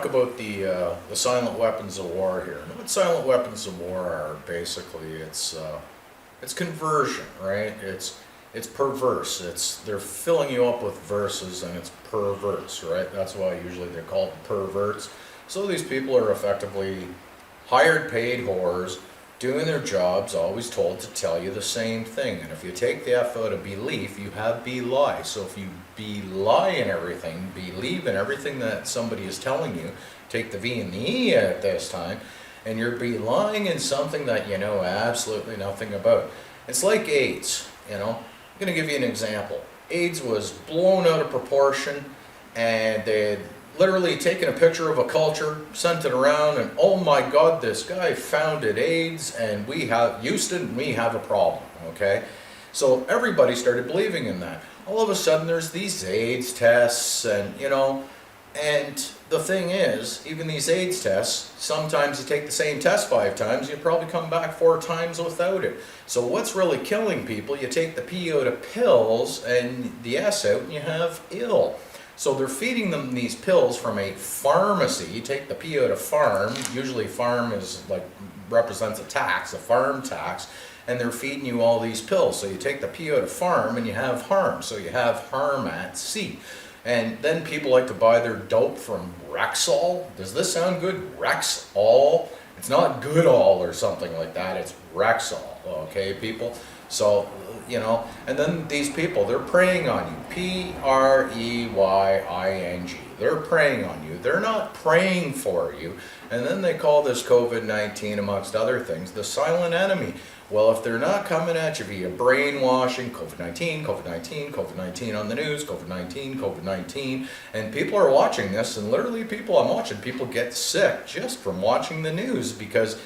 talk about the silent weapons of war here. And what silent weapons of war are, basically, it's conversion, right? It's perverse. They're filling you up with verses, and it's perverse, right? That's why usually they're called perverts. So these people are effectively hired, paid whores, doing their jobs, always told to tell you the same thing. And if you take the F out of belief, you have belie. So if you belie in everything, believe in everything that somebody is telling you, take the V and the E at this time, and you're belying in something that you know absolutely nothing about. It's like AIDS, you know. I'm going to give you an example. AIDS was blown out of proportion, and they'd literally taken a picture of a culture, sent it around, and oh my God, this guy founded AIDS, and Houston, we have a problem, okay? So everybody started believing in that. All of a sudden there's these AIDS tests, and you know, and the thing is, even these AIDS tests, sometimes you take the same test 5 times, you probably come back 4 times without it. So what's really killing people, you take the P out of pills and the S out and you have ill. So they're feeding them these pills from a pharmacy. You take the P out of farm, usually farm is like represents a tax, a farm tax, and they're feeding you all these pills. So you take the P out of farm and you have harm. So you have harm at sea. And then people like to buy their dope from Rexall. Does this sound good? Rexall? It's not Goodall or something like that. It's Rexall, okay, people? So, you know, and then these people, they're preying on you. Preying. They're preying on you. They're not praying for you. And then they call this COVID-19, amongst other things, the silent enemy. Well, if they're not coming at you via brainwashing, COVID-19, COVID-19, COVID-19 on the news, COVID-19, COVID-19, and people are watching this, and literally I'm watching people get sick just from watching the news, because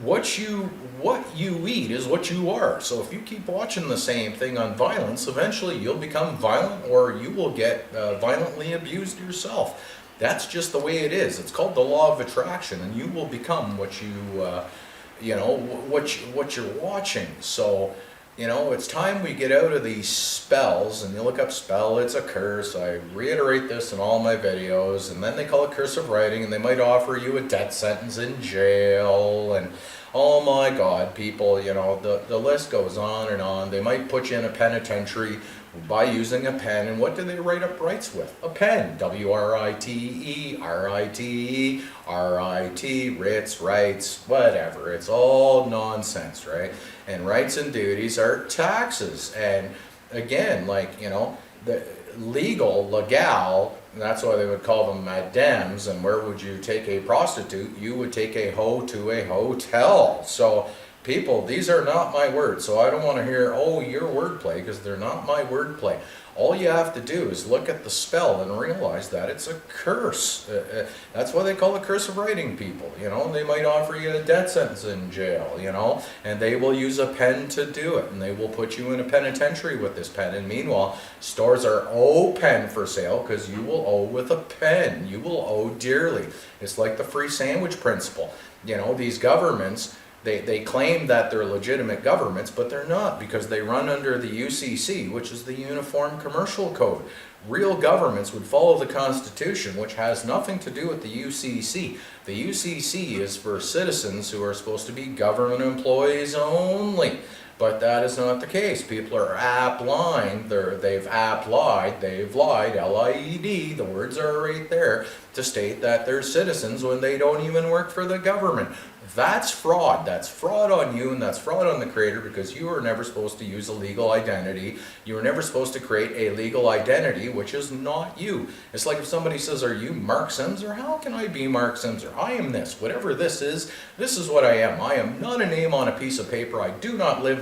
what you eat is what you are. So if you keep watching the same thing on violence, eventually you'll become violent, or you will get violently abused yourself. That's just the way it is. It's called the law of attraction, and you will become what what you're watching. So, you know, it's time we get out of these spells. And you look up spell, it's a curse. I reiterate this in all my videos. And then they call it cursive writing, and they might offer you a death sentence in jail. And oh my God, people, you know, the list goes on and on. They might put you in a penitentiary by using a pen. And what do they write up rights with? A pen. W-R-I-T-E, R-I-T-E, R-I-T, writs, rights, whatever. It's all nonsense, right? And rights and duties are taxes. And again, like, you know, the legal, that's why they would call them madames. And where would you take a prostitute? You would take a hoe to a hotel. So people, these are not my words, so I don't want to hear, oh, your wordplay, because they're not my wordplay. All you have to do is look at the spell and realize that it's a curse. That's why they call it cursive writing, people. You know, they might offer you a death sentence in jail, you know, and they will use a pen to do it, and they will put you in a penitentiary with this pen. And meanwhile, stores are open for sale because you will owe with a pen. You will owe dearly. It's like the free sandwich principle. You know, these governments, They claim that they're legitimate governments, but they're not, because they run under the UCC, which is the Uniform Commercial Code. Real governments would follow the Constitution, which has nothing to do with the UCC. The UCC is for citizens who are supposed to be government employees only. But that is not the case. People are lied, they've lied, L-I-E-D, the words are right there, to state that they're citizens when they don't even work for the government. That's fraud. That's fraud on you, and that's fraud on the creator, because you were never supposed to use a legal identity. You were never supposed to create a legal identity, which is not you. It's like if somebody says, are you Mark Simser? How can I be Mark Simser? I am this. Whatever this is what I am. I am not a name on a piece of paper. I do not live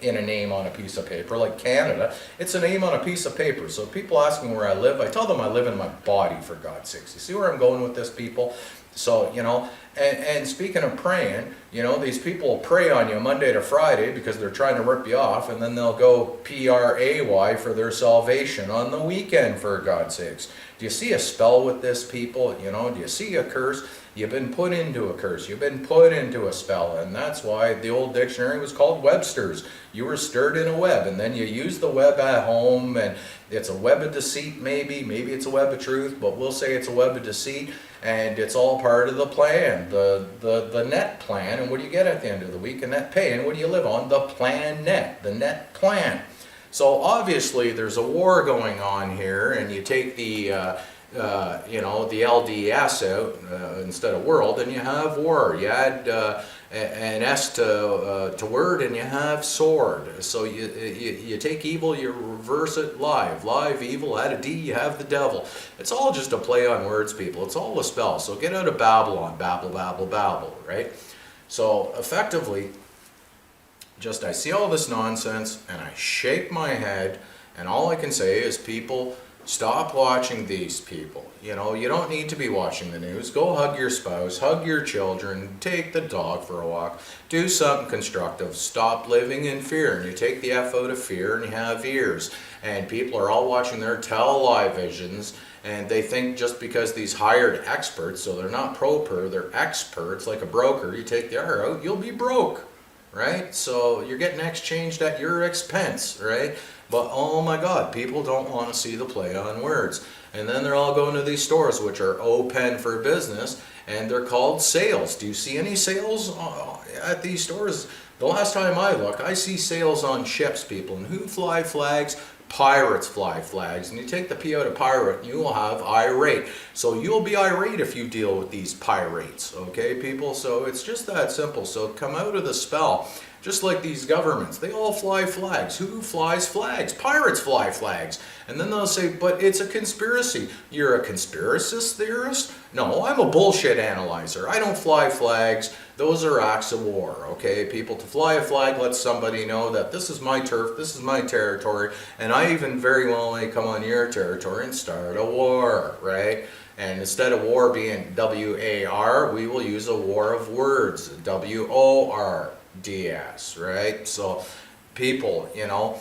in a name on a piece of paper like Canada. It's a name on a piece of paper. So if people ask me where I live, I tell them I live in my body, for God's sakes. You see where I'm going with this, people? So, you know, and speaking of praying, you know, these people will pray on you Monday to Friday because they're trying to rip you off, and then they'll go P-R-A-Y for their salvation on the weekend, for God's sakes. Do you see a spell with this, people? You know, do you see a curse? You've been put into a curse. You've been put into a spell, and that's why the old dictionary was called Webster's. You were stirred in a web, and then you use the web at home, and it's a web of deceit, maybe it's a web of truth, but we'll say it's a web of deceit. and it's all part of the plan, the net plan. And what do you get at the end of the week? A net pay. And what do you live on? The plan net, the net plan. So obviously there's a war going on here, and you take the the LDS out instead of world, and you have war. You add an S to word, and you have sword. So you take evil, you reverse it, live, evil, add a D, you have the devil. It's all just a play on words, people. It's all a spell. So get out of Babylon, babble, right? So effectively, just I see all this nonsense, and I shake my head, and all I can say is, people, stop watching these people. You know, you don't need to be watching the news. Go hug your spouse, hug your children, take the dog for a walk, do something constructive. Stop living in fear. And you take the F out of fear, and you have ears. And people are all watching their televisions, and they think just because these hired experts, so they're not pro-per, they're experts, like a broker, you take the R out, you'll be broke, right? So you're getting exchanged at your expense, right? But oh my God, people don't want to see the play on words. And then they're all going to these stores, which are open for business, and they're called sales. Do you see any sales at these stores? The last time I look, I see sales on ships, people. And who fly flags? Pirates fly flags. And you take the P out of pirate, and you will have irate. So you'll be irate if you deal with these pirates, okay, people? So it's just that simple. So come out of the spell. Just like these governments, they all fly flags. Who flies flags? Pirates fly flags. And then they'll say, but it's a conspiracy. You're a conspiracist theorist? No, I'm a bullshit analyzer. I don't fly flags. Those are acts of war, okay? People, to fly a flag lets somebody know that this is my turf, this is my territory, and I even very well may come on your territory and start a war, right? And instead of war being W-A-R, we will use a war of words, W-O-R. DS, right? So people, you know,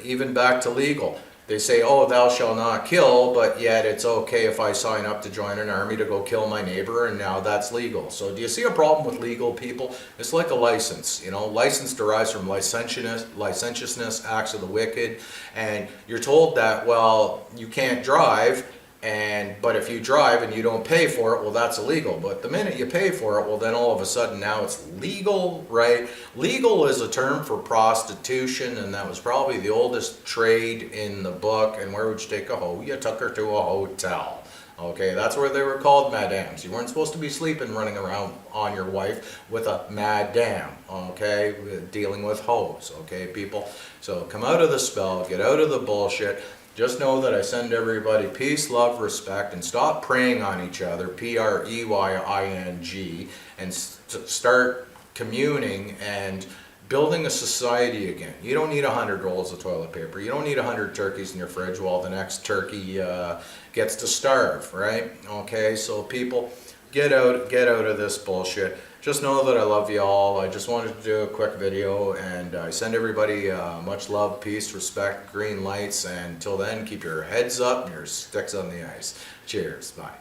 even back to legal, they say, oh, thou shalt not kill, but yet it's okay if I sign up to join an army to go kill my neighbor, and now that's legal. So do you see a problem with legal, people? It's like a license, you know. License derives from licentiousness, acts of the wicked, and you're told that, well, you can't drive, but if you drive and you don't pay for it, well, that's illegal. But the minute you pay for it, well, then all of a sudden now it's legal, right? Legal is a term for prostitution, and that was probably the oldest trade in the book. And where would you take a hoe? You took her to a hotel. Okay, that's where they were called madams. You weren't supposed to be sleeping, running around on your wife with a madam, okay, dealing with hoes, okay, people? So come out of the spell, get out of the bullshit. Just know that I send everybody peace, love, respect, and stop preying on each other, P-R-E-Y-I-N-G, and start communing and building a society again. You don't need 100 rolls of toilet paper. You don't need 100 turkeys in your fridge while the next turkey gets to starve, right? Okay, so people, get out of this bullshit. Just know that I love you all. I just wanted to do a quick video, and I send everybody much love, peace, respect, green lights, and until then, keep your heads up and your sticks on the ice. Cheers. Bye.